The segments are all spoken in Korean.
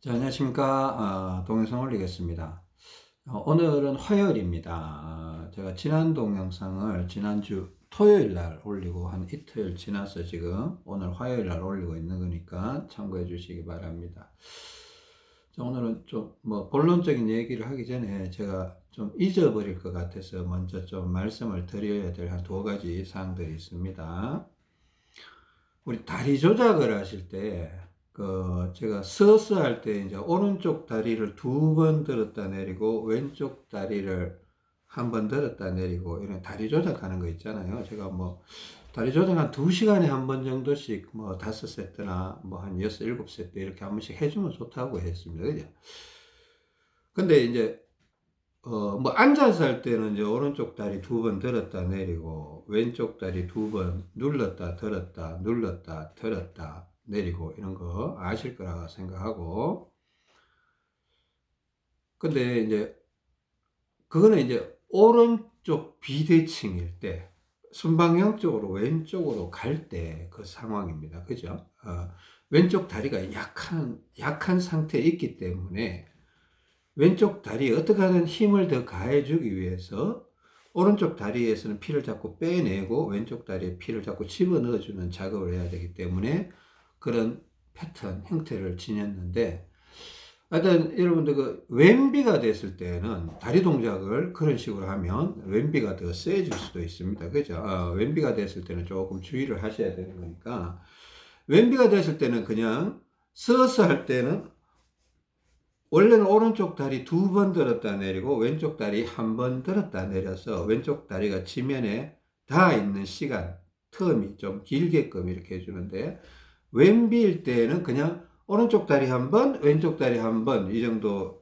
자, 안녕하십니까. 동영상 올리겠습니다. 오늘은 화요일입니다. 제가 지난 동영상을 지난주 토요일 날 올리고 한 이틀 지나서 지금 오늘 화요일 날 올리고 있는 거니까 참고해 주시기 바랍니다. 자, 오늘은 좀 본론적인 얘기를 하기 전에 제가 좀 잊어버릴 것 같아서 먼저 좀 말씀을 드려야 될 한 두 가지 사항들이 있습니다. 우리 다리 조작을 하실 때, 제가 서서 할 때 이제 오른쪽 다리를 두 번 들었다 내리고 왼쪽 다리를 한 번 들었다 내리고 이런 다리 조작하는 거 있잖아요. 제가 다리 조작 한 2시간에 한 번 정도씩 5세트나 한 6, 7세트 이렇게 한 번씩 해주면 좋다고 했습니다. 그죠? 근데 이제 앉아서 할 때는 이제 오른쪽 다리 두 번 들었다 내리고, 왼쪽 다리 두 번 눌렀다 들었다 눌렀다 들었다 내리고, 이런 거 아실 거라고 생각하고, 근데 이제, 그거는 이제 오른쪽 비대칭일 때, 순방향적으로 왼쪽으로 갈 때 그 상황입니다. 그죠? 왼쪽 다리가 약한 상태에 있기 때문에, 왼쪽 다리에 어떻게 하든 힘을 더 가해주기 위해서 오른쪽 다리에서는 피를 자꾸 빼내고 왼쪽 다리에 피를 자꾸 집어넣어주는 작업을 해야 되기 때문에 그런 패턴, 형태를 지녔는데, 하여튼 여러분들 왼비가 됐을 때는 다리 동작을 그런 식으로 하면 왼비가 더 세질 수도 있습니다. 그죠? 왼비가 됐을 때는 조금 주의를 하셔야 되는 거니까, 왼비가 됐을 때는 그냥 서서 할 때는 원래는 오른쪽 다리 두 번 들었다 내리고 왼쪽 다리 한 번 들었다 내려서 왼쪽 다리가 지면에 닿아 있는 시간, 텀이 좀 길게끔 이렇게 해주는데, 왼비일 때는 그냥 오른쪽 다리 한 번, 왼쪽 다리 한 번 이 정도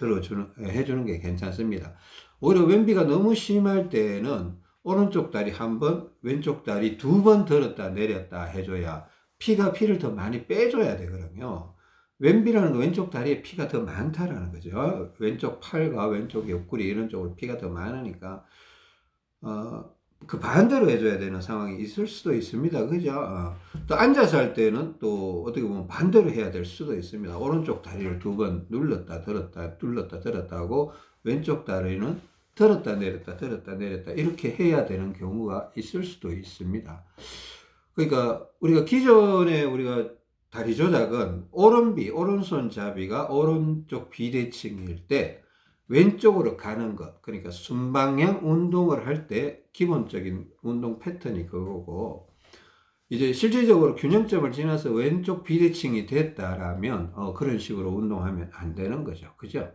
해주는 게 괜찮습니다. 오히려 왼비가 너무 심할 때는 오른쪽 다리 한 번, 왼쪽 다리 두 번 들었다 내렸다 해줘야 피를 더 많이 빼줘야 되거든요. 왼비라는 건 왼쪽 다리에 피가 더 많다라는 거죠. 왼쪽 팔과 왼쪽 옆구리 이런 쪽으로 피가 더 많으니까, 어, 그 반대로 해줘야 되는 상황이 있을 수도 있습니다. 그죠? 또 앉아서 할 때는 또 어떻게 보면 반대로 해야 될 수도 있습니다. 오른쪽 다리를 두 번 눌렀다 들었다 눌렀다 들었다 하고 왼쪽 다리는 들었다 내렸다 들었다 내렸다 이렇게 해야 되는 경우가 있을 수도 있습니다. 그러니까 우리가 기존에 우리가 다리 조작은 오른손 잡이가 오른쪽 비대칭일 때 왼쪽으로 가는 것, 그러니까 순방향 운동을 할 때 기본적인 운동 패턴이 그거고, 이제 실질적으로 균형점을 지나서 왼쪽 비대칭이 됐다라면 그런 식으로 운동하면 안 되는 거죠. 그죠?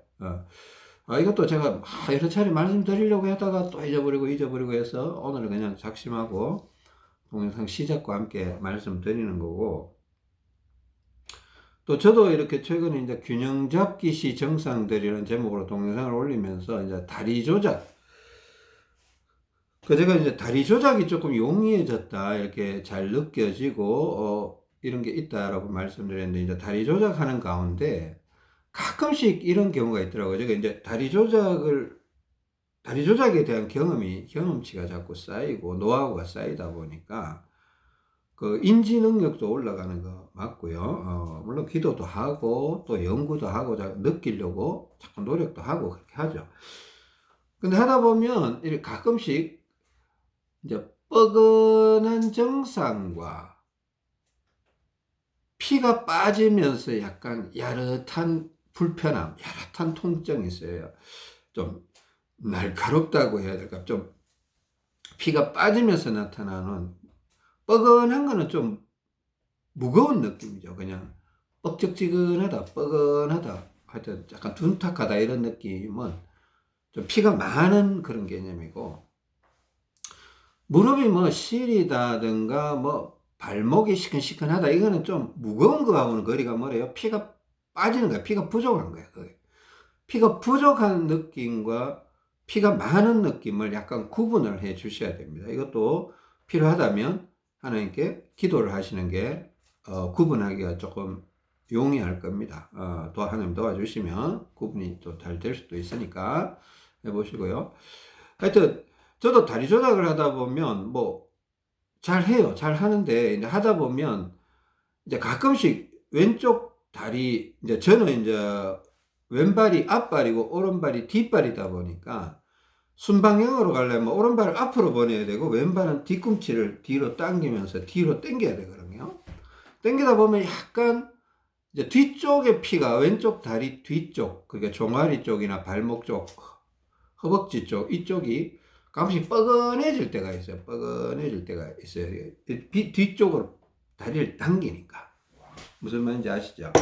이것도 제가 여러 차례 말씀드리려고 하다가 또 잊어버리고 해서 오늘은 그냥 작심하고 동영상 시작과 함께 말씀드리는 거고, 또 저도 이렇게 최근에 이제 균형 잡기 시 정상들이라는 제목으로 동영상을 올리면서 이제 다리 조작, 제가 이제 다리 조작이 조금 용이해졌다 이렇게 잘 느껴지고 이런 게 있다라고 말씀드렸는데, 이제 다리 조작하는 가운데 가끔씩 이런 경우가 있더라고요. 제가 이제 다리 조작에 대한 경험치가 자꾸 쌓이고 노하우가 쌓이다 보니까 그 인지 능력도 올라가는 거 맞고요. 물론 기도도 하고 또 연구도 하고 느끼려고 자꾸 노력도 하고 그렇게 하죠. 근데 하다 보면 이렇게 가끔씩 이제 뻐근한 정상과 피가 빠지면서 약간 야릇한 불편함, 야릇한 통증이 있어요. 좀 날카롭다고 해야 될까? 좀 피가 빠지면서 나타나는 뻐근한 거는 좀 무거운 느낌이죠. 그냥 뻑적지근하다, 뻐근하다, 하여튼 약간 둔탁하다 이런 느낌은 좀 피가 많은 그런 개념이고, 무릎이 시리다든가 발목이 시큰시큰하다 이거는 좀 무거운 거하고는 거리가 멀어요. 피가 빠지는 거야. 피가 부족한 거야. 피가 부족한 느낌과 피가 많은 느낌을 약간 구분을 해 주셔야 됩니다. 이것도 필요하다면 하나님께 기도를 하시는 게 구분하기가 조금 용이할 겁니다. 또 하나님 도와주시면 구분이 또 잘 될 수도 있으니까 해보시고요. 하여튼 저도 다리 조작을 하다 보면 잘 해요. 잘 하는데 이제 하다 보면 이제 가끔씩 왼쪽 다리, 이제 저는 이제 왼발이 앞발이고 오른발이 뒷발이다 보니까 순방향으로 가려면 오른발을 앞으로 보내야 되고 왼발은 뒤꿈치를 뒤로 당기면서 뒤로 당겨야 되거든요. 당기다 보면 약간 이제 뒤쪽의 피가 왼쪽 다리 뒤쪽, 그러니까 종아리 쪽이나 발목 쪽, 허벅지 쪽 이쪽이 가끔씩 뻐근해질 때가 있어요. 뻐근해질 때가 있어요. 뒤쪽으로 다리를 당기니까. 무슨 말인지 아시죠?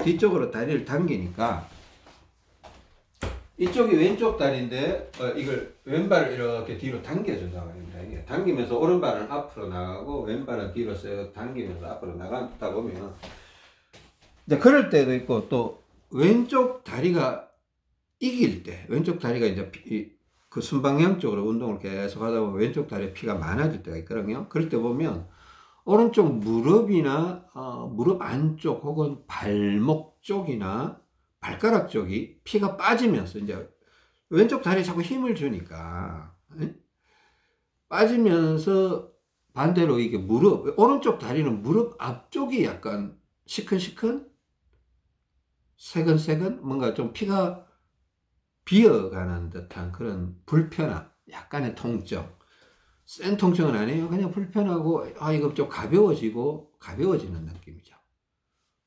뒤쪽으로 다리를 당기니까 이쪽이 왼쪽 다리인데 이걸 왼발을 이렇게 뒤로 당겨준다고 합니다. 이게 당기면서 오른발은 앞으로 나가고 왼발은 뒤로 쓱 당기면서 앞으로 나가다 보면 이제 그럴 때도 있고 또 왼쪽 다리가 이길 때 왼쪽 다리가 이제 그 순방향 쪽으로 운동을 계속 하다 보면 왼쪽 다리에 피가 많아질 때가 있거든요. 그럴 때 보면 오른쪽 무릎이나 무릎 안쪽 혹은 발목 쪽이나 발가락 쪽이 피가 빠지면서 이제 왼쪽 다리에 자꾸 힘을 주니까 빠지면서 반대로 이게 오른쪽 다리는 무릎 앞쪽이 약간 시큰시큰 새근새근 뭔가 좀 피가 비어가는 듯한 그런 불편함, 약간의 통증. 센 통증은 아니에요. 그냥 불편하고 이거 좀 가벼워지는 느낌이죠.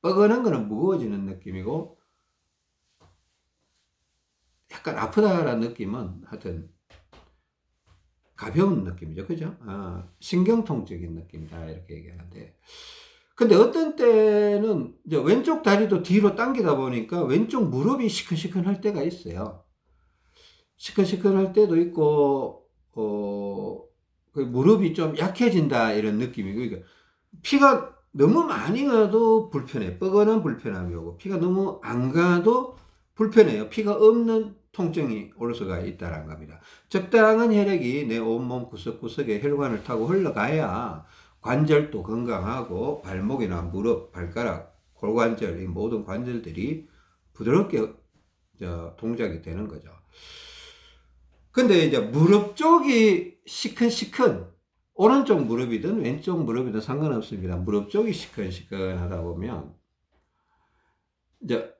뻐근한 거는 무거워지는 느낌이고 약간 아프다라는 느낌은 하여튼 가벼운 느낌이죠. 그죠? 신경통적인 느낌이다 이렇게 얘기하는데 근데 어떤 때는 이제 왼쪽 다리도 뒤로 당기다 보니까 왼쪽 무릎이 시큰시큰할 때가 있어요. 시큰시큰할 때도 있고 그 무릎이 좀 약해진다 이런 느낌이고 그러니까 피가 너무 많이 가도 불편해. 뻐근한 불편함이 오고 피가 너무 안 가도 불편해요. 피가 없는 통증이 올 수가 있다는 겁니다. 적당한 혈액이 내 온몸 구석구석에 혈관을 타고 흘러가야 관절도 건강하고 발목이나 무릎, 발가락, 골관절 이 모든 관절들이 부드럽게 동작이 되는 거죠. 근데 이제 무릎 쪽이 시큰시큰 오른쪽 무릎이든 왼쪽 무릎이든 상관없습니다. 무릎 쪽이 시큰시큰하다 보면 이제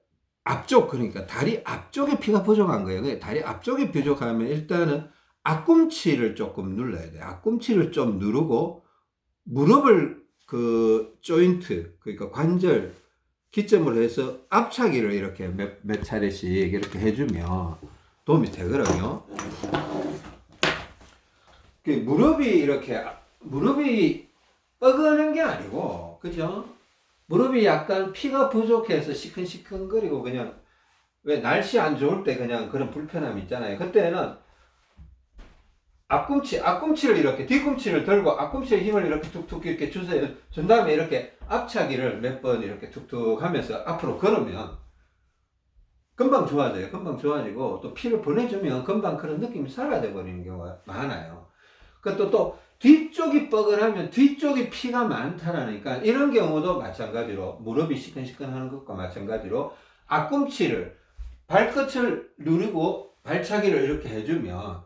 앞쪽 그러니까 다리 앞쪽에 피가 부족한 거예요. 다리 앞쪽에 부족하면 일단은 앞꿈치를 조금 눌러야 돼요. 앞꿈치를 좀 누르고 무릎을 그 조인트 그러니까 관절 기점으로 해서 앞차기를 이렇게 몇 차례씩 이렇게 해주면 도움이 되거든요. 무릎이 뻐근한 게 아니고, 그죠? 무릎이 약간 피가 부족해서 시큰시큰거리고 그냥 왜 날씨 안 좋을 때 그냥 그런 불편함 있잖아요. 그때는 앞꿈치를 이렇게 뒤꿈치를 들고 앞꿈치에 힘을 이렇게 툭툭 이렇게 주세요. 준 다음에 이렇게 앞차기를 몇 번 이렇게 툭툭 하면서 앞으로 걸으면 금방 좋아져요. 금방 좋아지고 또 피를 보내주면 금방 그런 느낌이 사라져 버리는 경우가 많아요. 그것도 또 뒤쪽이 뻐근하면 뒤쪽이 피가 많다라니까 이런 경우도 마찬가지로 무릎이 시큰시큰하는 것과 마찬가지로 앞꿈치를 발끝을 누르고 발차기를 이렇게 해주면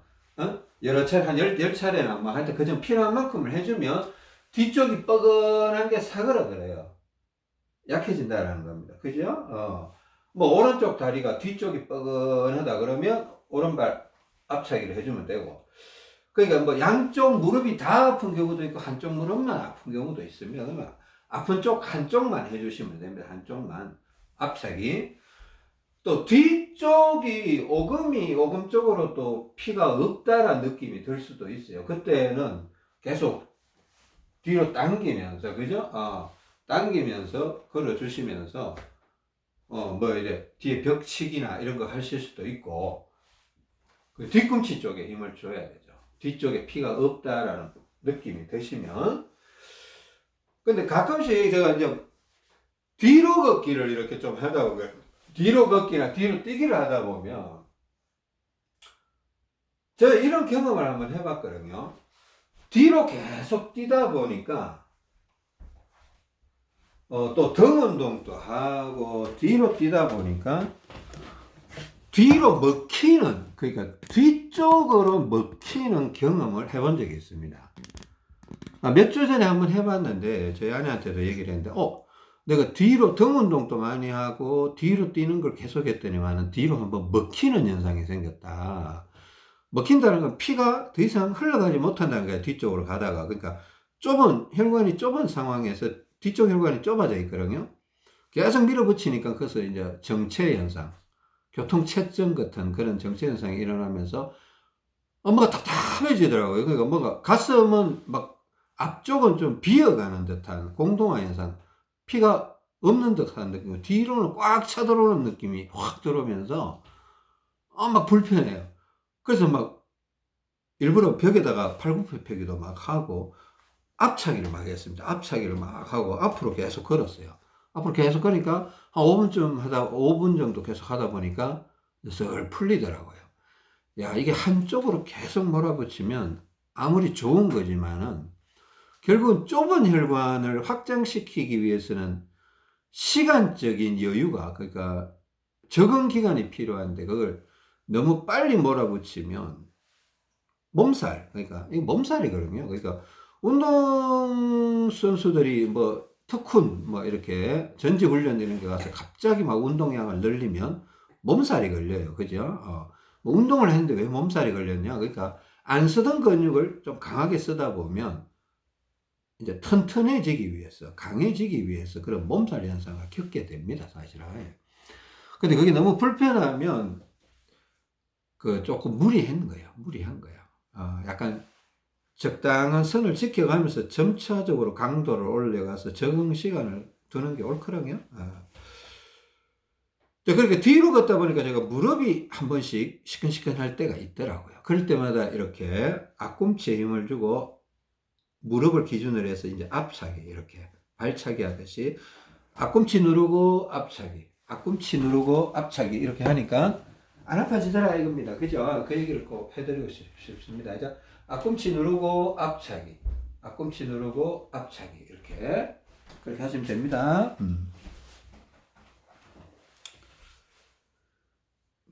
여러 차례 한 10차례나 뭐 하여튼 그정 필요한 만큼을 해주면 뒤쪽이 뻐근한 게 사그라들어요. 약해진다라는 겁니다. 그죠? 뭐 오른쪽 다리가 뒤쪽이 뻐근하다 그러면 오른발 앞차기를 해주면 되고 그러니까 뭐 양쪽 무릎이 다 아픈 경우도 있고 한쪽 무릎만 아픈 경우도 있습니다. 그러면 아픈 쪽 한쪽만 해주시면 됩니다. 한쪽만 앞차기. 또 뒤쪽이 오금 쪽으로 또 피가 없다라는 느낌이 들 수도 있어요. 그때는 계속 뒤로 당기면서 그죠? 당기면서 걸어주시면서 뭐 이제 뒤에 벽치기나 이런 거 하실 수도 있고 그 뒤꿈치 쪽에 힘을 줘야 되죠. 뒤쪽에 피가 없다라는 느낌이 드시면 근데 가끔씩 제가 이제 뒤로 걷기를 이렇게 좀 하다 보면 뒤로 걷기나 뒤로 뛰기를 하다 보면 제가 이런 경험을 한번 해봤거든요. 뒤로 계속 뛰다 보니까 또 등 운동도 하고 뒤로 뛰다 보니까 뒤로 먹히는 그러니까 뒤쪽으로 먹히는 경험을 해본 적이 있습니다. 몇 주 전에 한번 해봤는데 저희 아내한테도 얘기를 했는데 내가 뒤로 등 운동도 많이 하고 뒤로 뛰는 걸 계속 했더니만은 뒤로 한번 먹히는 현상이 생겼다. 먹힌다는 건 피가 더 이상 흘러가지 못한다는 거야, 뒤쪽으로 가다가. 그러니까 혈관이 좁은 상황에서 뒤쪽 혈관이 좁아져 있거든요. 계속 밀어붙이니까 그래서 이제 정체 현상, 교통체증 같은 그런 정체 현상이 일어나면서 뭔가 답답해지더라고요. 그러니까 뭔가 가슴은 막 앞쪽은 좀 비어가는 듯한 공동화 현상, 피가 없는 듯한 느낌, 뒤로는 꽉 차들어오는 느낌이 확 들어오면서 막 불편해요. 그래서 막 일부러 벽에다가 팔굽혀펴기도 막 하고 앞차기를 막 했습니다. 앞차기를 막 하고 앞으로 계속 걸었어요. 앞으로 계속 걸으니까 한 5분쯤 하다 5분 정도 계속 하다 보니까 슬 풀리더라고요. 야, 이게 한쪽으로 계속 몰아붙이면 아무리 좋은 거지만은 결국은 좁은 혈관을 확장시키기 위해서는 시간적인 여유가, 그러니까 적응 기간이 필요한데 그걸 너무 빨리 몰아붙이면 몸살, 그러니까 이 몸살이거든요. 그러니까 운동 선수들이 뭐 특훈 뭐 이렇게 전지 훈련 이런 게 가서 갑자기 막 운동량을 늘리면 몸살이 걸려요. 그죠? 뭐 운동을 했는데 왜 몸살이 걸렸냐? 그러니까 안 쓰던 근육을 좀 강하게 쓰다 보면 이제 튼튼해지기 위해서, 강해지기 위해서 그런 몸살 현상을 겪게 됩니다, 사실은. 근데 그게 너무 불편하면 그 조금 무리한 거예요. 무리한 거예요. 약간 적당한 선을 지켜가면서 점차적으로 강도를 올려가서 적응 시간을 두는 게 옳거든요. 그렇게 뒤로 걷다 보니까 제가 무릎이 한 번씩 시큰시큰할 때가 있더라고요. 그럴 때마다 이렇게 앞꿈치에 힘을 주고 무릎을 기준으로 해서 이제 앞차기, 이렇게 발차기 하듯이 앞꿈치 누르고 앞차기, 앞꿈치 누르고 앞차기 이렇게 하니까 안 아파지더라 이겁니다. 그죠? 그 얘기를 꼭 해드리고 싶습니다. 이제 앞꿈치 누르고 앞차기, 앞꿈치 누르고 앞차기 이렇게 그렇게 하시면 됩니다.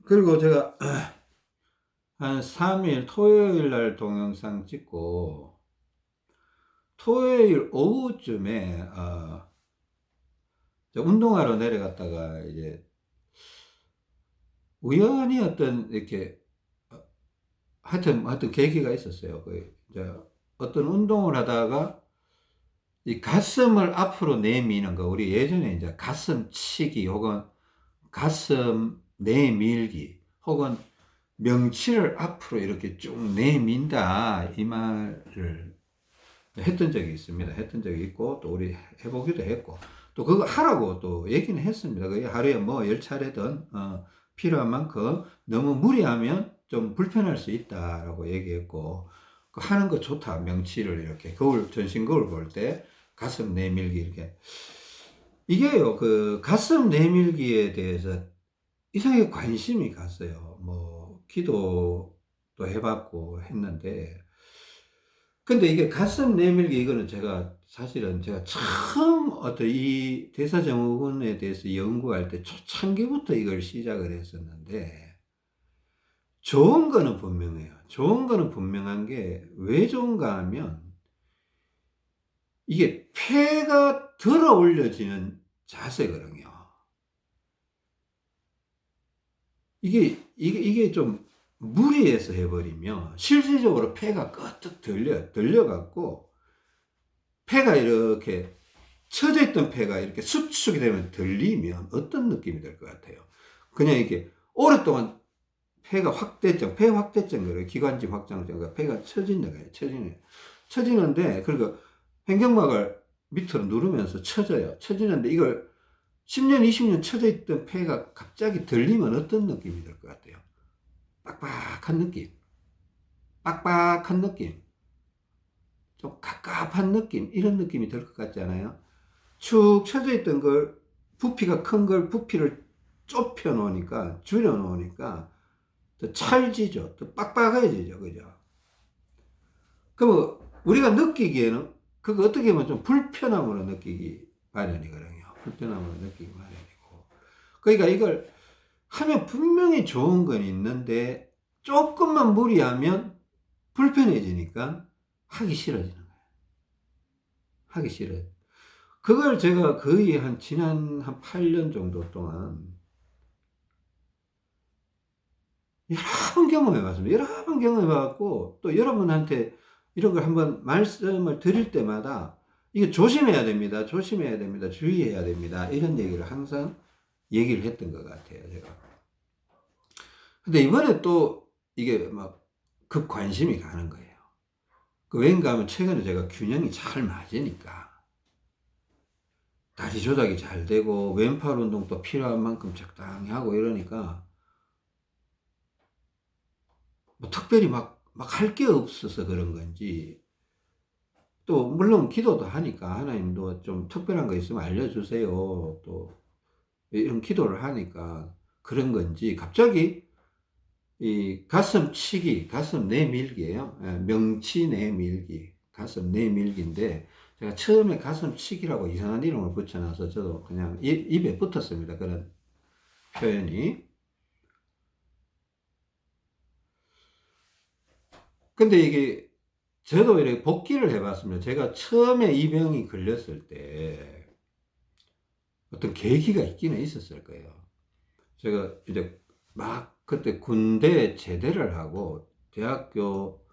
그리고 제가 한 3일 토요일 날 동영상 찍고 토요일 오후쯤에 운동하러 내려갔다가 이제 우연히 어떤 이렇게 하여튼 계기가 있었어요. 이제 어떤 운동을 하다가 이 가슴을 앞으로 내미는 거, 우리 예전에 이제 가슴 치기 혹은 가슴 내밀기 혹은 명치를 앞으로 이렇게 쭉 내민다 이 말을 했던 적이 있습니다. 했던 적이 있고 또 우리 해보기도 했고 또 그거 하라고 또 얘기는 했습니다. 그 하루에 뭐 10차례든 필요한 만큼 너무 무리하면 좀 불편할 수 있다라고 얘기했고 그 하는 거 좋다. 명치를 이렇게 전신 거울 볼 때 가슴 내밀기 이렇게 이게요. 그 가슴 내밀기에 대해서 이상하게 관심이 갔어요. 뭐 기도도 해봤고 했는데 근데 이게 가슴 내밀기 이거는 사실은 제가 처음 어떤 이 대사증후군에 대해서 연구할 때 초창기부터 이걸 시작을 했었는데 좋은 거는 분명해요. 좋은 거는 분명한 게 왜 좋은가 하면 이게 폐가 들어 올려지는 자세거든요. 이게 좀 무리해서 해버리면 실질적으로 폐가 끄떡 들려갖고 폐가 이렇게 처져 있던 폐가 이렇게 수축이 되면 들리면 어떤 느낌이 될 것 같아요? 그냥 이렇게 오랫동안 폐가 확대증, 폐 확대증, 그래요. 기관지 확장증, 폐가 처진다, 처지는데, 그러니까 횡격막을 밑으로 누르면서 처져요. 처지는데 이걸 10년, 20년 처져 있던 폐가 갑자기 들리면 어떤 느낌이 들 것 같아요? 빡빡한 느낌, 빡빡한 느낌, 좀 갑갑한 느낌, 이런 느낌이 들 것 같지 않아요? 축 처져 있던 걸, 부피가 큰 걸 부피를 좁혀 놓으니까, 줄여 놓으니까 더 찰지죠. 더 빡빡해지죠. 그죠? 그럼 우리가 느끼기에는 그거 어떻게 보면 좀 불편함으로 느끼기 마련이거든요. 불편함으로 느끼기 마련이고. 그러니까 이걸 하면 분명히 좋은 건 있는데 조금만 무리하면 불편해지니까 하기 싫어지는 거예요. 하기 싫어요. 그걸 제가 거의 지난 한 8년 정도 동안 여러 번 경험해 봤습니다. 여러 번 경험해 봤고, 또 여러분한테 이런 걸 한번 말씀을 드릴 때마다 이거 조심해야 됩니다. 조심해야 됩니다. 주의해야 됩니다. 이런 얘기를 항상 얘기를 했던 것 같아요, 제가. 근데 이번에 또 이게 막 급관심이 가는 거예요. 그 왠가 하면 최근에 제가 균형이 잘 맞으니까 다리 조작이 잘 되고 왼팔 운동도 필요한 만큼 적당히 하고 이러니까 뭐 특별히 막 할 게 없어서 그런 건지, 또 물론 기도도 하니까 하나님도 좀 특별한 거 있으면 알려주세요. 또 이런 기도를 하니까 그런 건지 갑자기 이 가슴 치기, 가슴 내밀기예요. 예, 명치 내밀기, 가슴 내밀기인데 제가 처음에 가슴 치기라고 이상한 이름을 붙여놔서 저도 그냥 입에 붙었습니다. 그런 표현이. 근데 이게 저도 이렇게 복기를 해봤습니다. 제가 처음에 이 병이 걸렸을 때 어떤 계기가 있기는 있었을 거예요. 제가 이제 막 그때 군대 제대를 하고 대학교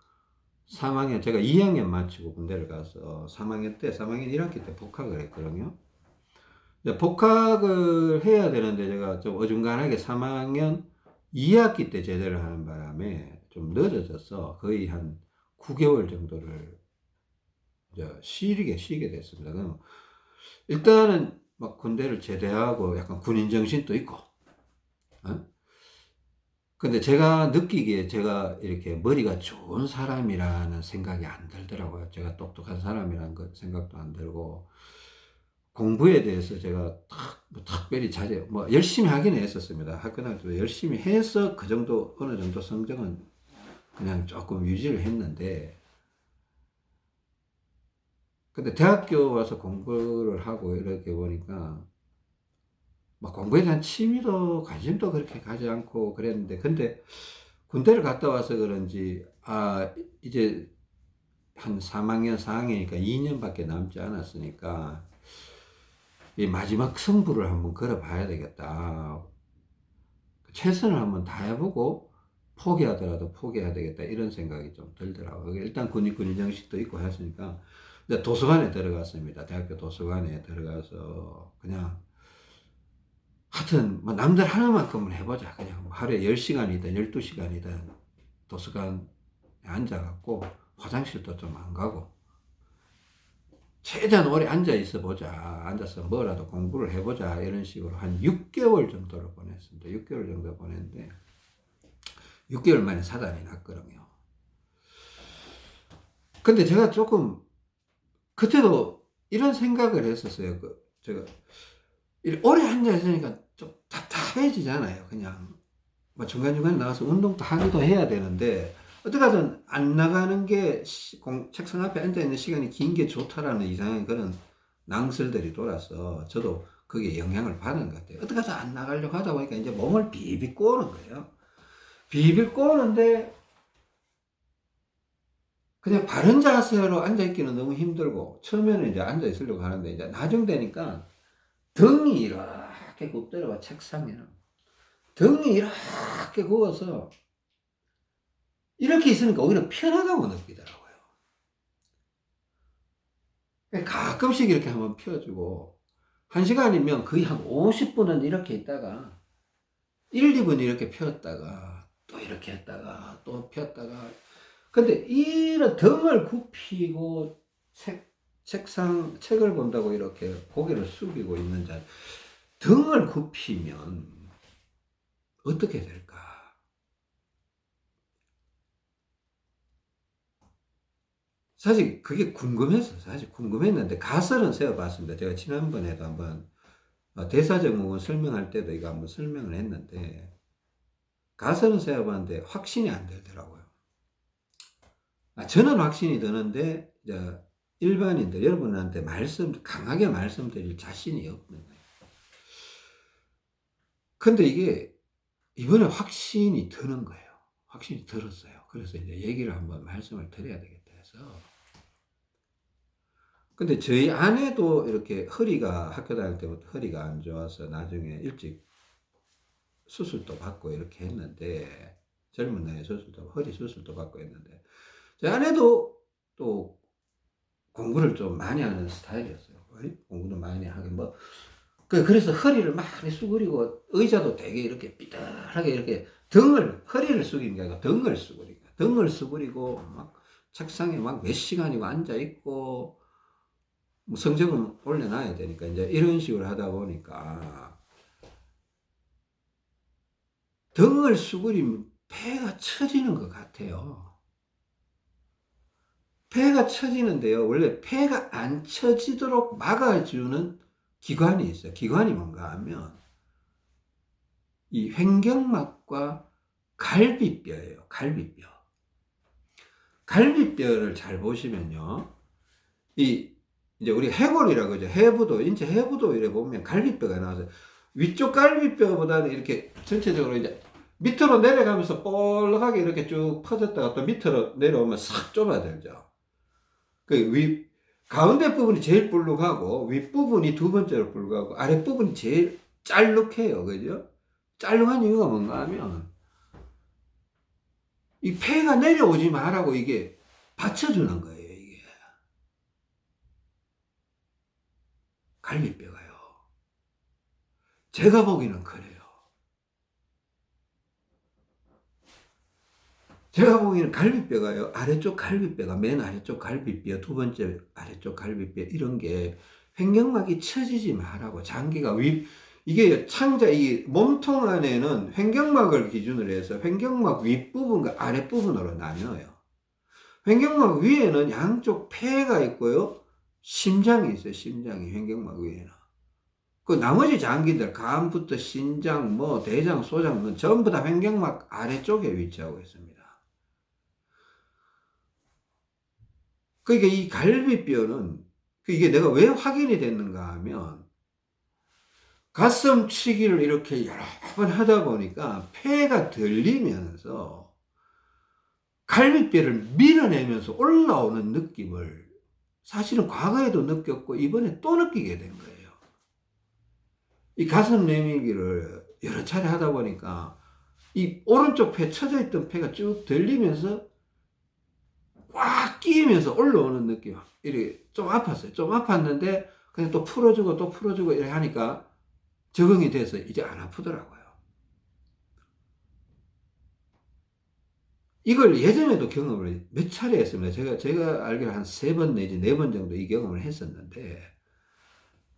3학년, 제가 2학년 마치고 군대를 가서 3학년 1학기 때 복학을 했거든요. 이제 복학을 해야 되는데 제가 좀 어중간하게 3학년 2학기 때 제대를 하는 바람에 좀 늦어져서 거의 한 9개월 정도를 이제 쉬게 됐습니다. 그럼 일단은 막 군대를 제대하고 약간 군인 정신도 있고, 어? 근데 제가 느끼기에 제가 이렇게 머리가 좋은 사람이라는 생각이 안 들더라고요. 제가 똑똑한 사람이라는 그 생각도 안 들고, 공부에 대해서 제가 뭐 특별히 뭐 열심히 하긴 했었습니다. 학교 다닐 때 열심히 해서 그 정도, 어느 정도 성적은 그냥 조금 유지를 했는데, 근데 대학교 와서 공부를 하고 이렇게 보니까 막 공부에 대한 취미도 관심도 그렇게 가지 않고 그랬는데, 근데 군대를 갔다 와서 그런지 이제 한 3학년 4학년이니까 2년밖에 남지 않았으니까 이 마지막 승부를 한번 걸어 봐야 되겠다, 최선을 한번 다해보고 포기하더라도 포기해야 되겠다, 이런 생각이 좀 들더라고요. 일단 군인 정식도 있고 했으니까 도서관에 들어갔습니다. 대학교 도서관에 들어가서 그냥 하여튼 뭐 남들 하는 만큼은 해보자. 그냥 뭐 하루에 10시간이든 12시간이든 도서관에 앉아갖고 화장실도 좀 안 가고 최대한 오래 앉아 있어 보자. 앉아서 뭐라도 공부를 해보자. 이런 식으로 한 6개월 정도를 보냈습니다. 6개월 정도 보냈는데 6개월 만에 사단이 났거든요. 근데 제가 조금 그때도 이런 생각을 했었어요. 제가 오래 앉아 있으니까 좀 답답해지잖아요. 그냥 뭐 중간중간에 나가서 운동도 하기도 해야 되는데 어떻게든 안 나가는 게 책상 앞에 앉아있는 시간이 긴 게 좋다라는 이상한 그런 낭설들이 돌아서 저도 거기에 영향을 받은 것 같아요. 어떻게든 안 나가려고 하다 보니까 이제 몸을 비비 꼬는 거예요. 비비 꼬는데 그냥 바른 자세로 앉아있기는 너무 힘들고, 처음에는 이제 앉아있으려고 하는데 이제 나중 되니까 등이 이렇게 굽더라고요. 책상에는 등이 이렇게 굽어서 이렇게 있으니까 오히려 편하다고 느끼더라고요. 가끔씩 이렇게 한번 펴주고, 1시간이면 거의 한 50분은 이렇게 있다가 1, 2분 이렇게 폈다가 또 이렇게 했다가 또 폈다가, 근데 이런 등을 굽히고 책을 본다고 이렇게 고개를 숙이고 있는 자, 등을 굽히면 어떻게 될까? 사실 그게 궁금했어요. 사실 궁금했는데 가설은 세워봤습니다. 제가 지난번에도 한번 대사증후군 설명할 때도 이거 한번 설명을 했는데, 가설은 세워봤는데 확신이 안 들더라고요. 저는 확신이 드는데 이제 일반인들 여러분한테 강하게 말씀드릴 자신이 없는 거예요. 근데 이게 이번에 확신이 드는 거예요. 확신이 들었어요. 그래서 이제 얘기를 한번 말씀을 드려야 되겠다 해서 근데 저희 아내도 이렇게 허리가 학교 다닐 때부터 허리가 안 좋아서 나중에 일찍 수술도 받고 이렇게 했는데 젊은 나이에 수술도 허리 수술도 받고 했는데 저희 아내도 또 공부를 좀 많이 하는 스타일이었어요. 공부도 많이 하긴 뭐 그래서 허리를 많이 수그리고 의자도 되게 이렇게 삐뚤하게 이렇게 허리를 숙이는 게 아니라 등을 수그리고 막 책상에 막 몇 시간이고 앉아 있고 뭐 성적은 올려놔야 되니까 이제 이런 식으로 하다 보니까 등을 수그리면 폐가 처지는 것 같아요. 폐가 처지는데요. 원래 폐가 안 처지도록 막아주는 기관이 있어요. 기관이 뭔가 하면 이 횡격막과 갈비뼈예요. 갈비뼈. 갈비뼈를 잘 보시면요. 이제 우리 해골이라고 그러죠. 인체 해부도 이래 보면 갈비뼈가 나와서 위쪽 갈비뼈보다는 이렇게 전체적으로 이제 밑으로 내려가면서 볼록하게 이렇게 쭉 퍼졌다가 또 밑으로 내려오면 싹 좁아들죠. 가운데 부분이 제일 볼록하고 윗부분이 두 번째로 볼록하고 아랫부분이 제일 짤룩해요. 그죠? 짤룩한 이유가 뭔가 하면 이 폐가 내려오지 말라고 이게 받쳐주는 거예요. 이게 갈비뼈가요. 제가 보기는 그래요. 제가 보기에는 갈비뼈가요. 맨 아래쪽 갈비뼈, 두 번째 아래쪽 갈비뼈 이런 게 횡격막이 처지지 말라고 장기가 이게 이 몸통 안에는 횡격막을 기준으로 해서 횡격막 윗부분과 아랫부분으로 나뉘어요. 횡격막 위에는 양쪽 폐가 있고요. 심장이 있어요. 심장이 횡격막 위에는. 그 나머지 장기들 간부터 신장, 뭐 대장, 소장 전부 다 횡격막 아래쪽에 위치하고 있습니다. 그러니까 이 갈비뼈는 이게 내가 왜 확인이 됐는가 하면 가슴치기를 이렇게 여러 번 하다 보니까 폐가 들리면서 갈비뼈를 밀어내면서 올라오는 느낌을 사실은 과거에도 느꼈고 이번에 또 느끼게 된 거예요. 이 가슴 내밀기를 여러 차례 하다 보니까 이 오른쪽 폐 처져 있던 폐가 쭉 들리면서 꽉 끼면서 올라오는 느낌. 이렇게 좀 아팠어요. 좀 아팠는데 그냥 또 풀어주고 이렇게 하니까 적응이 돼서 이제 안 아프더라고요. 이걸 예전에도 경험을 몇 차례 했습니다. 제가 알기로 한 3번 내지 4번 정도 이 경험을 했었는데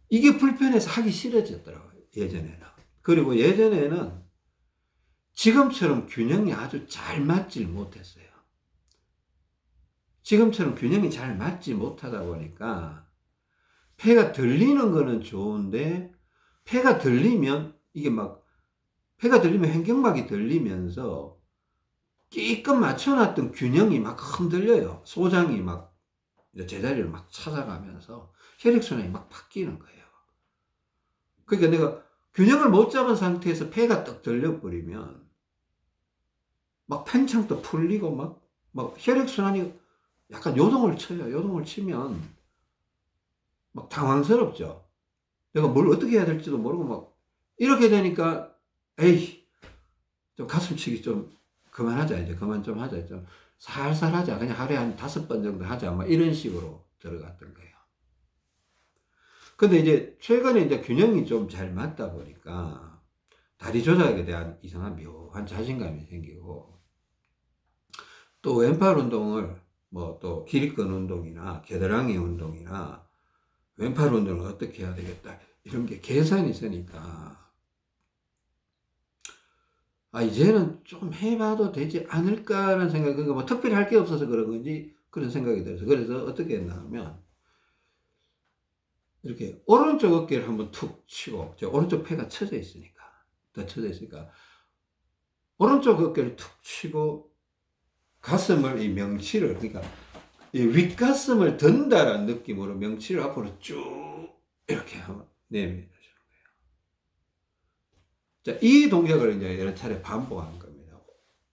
이게 불편해서 하기 싫어졌더라고요. 예전에는. 그리고 예전에는 지금처럼 균형이 아주 잘 맞질 못했어요. 지금처럼 균형이 잘 맞지 못하다 보니까 폐가 들리는 거는 좋은데 폐가 들리면 횡격막이 들리면서 끼끔 맞춰놨던 균형이 막 흔들려요. 소장이 막 제자리를 막 찾아가면서 혈액순환이 막 바뀌는 거예요. 그러니까 내가 균형을 못 잡은 상태에서 폐가 떡 들려버리면 막 팽창도 풀리고 막 혈액순환이 약간 요동을 쳐요. 요동을 치면 막 당황스럽죠. 내가 뭘 어떻게 해야 될지도 모르고 막 이렇게 되니까 에이 좀 가슴치기 좀 그만하자. 이제 그만 좀 하자. 좀 살살 하자. 그냥 하루에 한 5번 정도 하자. 막 이런 식으로 들어갔던 거예요. 근데 이제 최근에 이제 균형이 좀 잘 맞다 보니까 다리 조작에 대한 이상한 묘한 자신감이 생기고 또 왼팔 운동을 뭐 또 기립근 운동이나 겨드랑이 운동이나 왼팔 운동을 어떻게 해야 되겠다. 이런 게 계산이 있으니까 이제는 좀 해봐도 되지 않을까라는 생각이, 그러니까 뭐 특별히 할 게 없어서 그런 건지 그런 생각이 들어서, 그래서 어떻게 했나 하면, 이렇게 오른쪽 어깨를 한번 툭 치고, 저 오른쪽 폐가 더 쳐져 있으니까, 오른쪽 어깨를 툭 치고, 가슴을, 그러니까, 이 윗가슴을 든다라는 느낌으로 명치를 앞으로 쭉, 이렇게 한번 내밀어주는 거예요. 자, 이 동작을 이제 여러 차례 반복한 겁니다.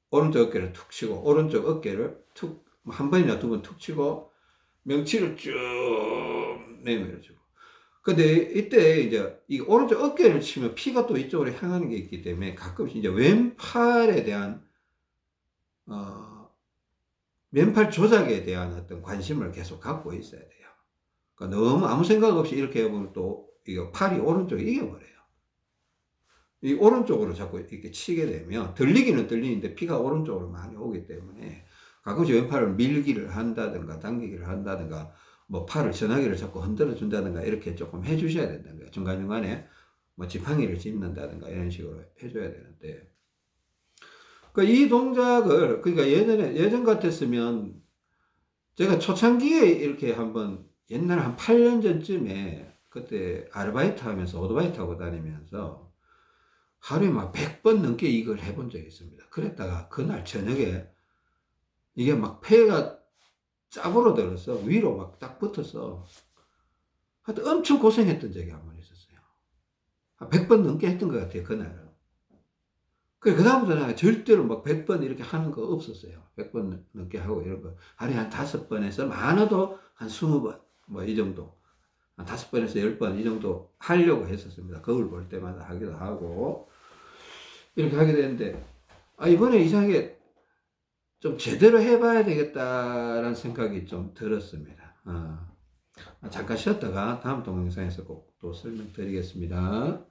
오른쪽 어깨를 툭 치고, 오른쪽 어깨를 툭, 한 번이나 2번 툭 치고, 명치를 쭉 내밀어주고. 근데 이때 이제 이 오른쪽 어깨를 치면 피가 또 이쪽으로 향하는 게 있기 때문에 가끔씩 이제 왼팔에 대한, 어, 왼팔 조작에 대한 어떤 관심을 계속 갖고 있어야 돼요. 그러니까 너무 아무 생각 없이 이렇게 해보면 또 이거 팔이 오른쪽에 이겨버려요. 이 오른쪽으로 자꾸 이렇게 치게 되면 들리기는 들리는데 피가 오른쪽으로 많이 오기 때문에 가끔씩 왼팔을 밀기를 한다든가 당기기를 한다든가 뭐 팔을 전화기를 자꾸 흔들어 준다든가 이렇게 조금 해 주셔야 된다는 거예요. 중간중간에 뭐 지팡이를 짚는다든가 이런 식으로 해줘야 되는데, 그러니까 이 동작을, 그러니까 예전 같았으면 제가 초창기에 이렇게 한번 옛날 한 8년 전쯤에 그때 아르바이트 하면서 오토바이 타고 다니면서 하루에 막 100번 넘게 이걸 해본 적이 있습니다. 그랬다가 그날 저녁에 이게 막 폐가 짭으로 들어서 위로 막 딱 붙어서 하여튼 엄청 고생했던 적이 한 번 있었어요. 한 100번 넘게 했던 것 같아요, 그날은. 그다음부터는 절대로 막 100번 이렇게 하는 거 없었어요. 100번 넘게 하고 이런 거. 하루에 한 5번에서 많아도 한 20번, 뭐 이 정도. 한 5번에서 10번 이 정도 하려고 했었습니다. 거울 볼 때마다 하기도 하고. 이렇게 하게 되는데, 아, 이번에 이상하게 좀 제대로 해봐야 되겠다라는 생각이 좀 들었습니다. 잠깐 쉬었다가 다음 동영상에서 꼭 또 설명드리겠습니다.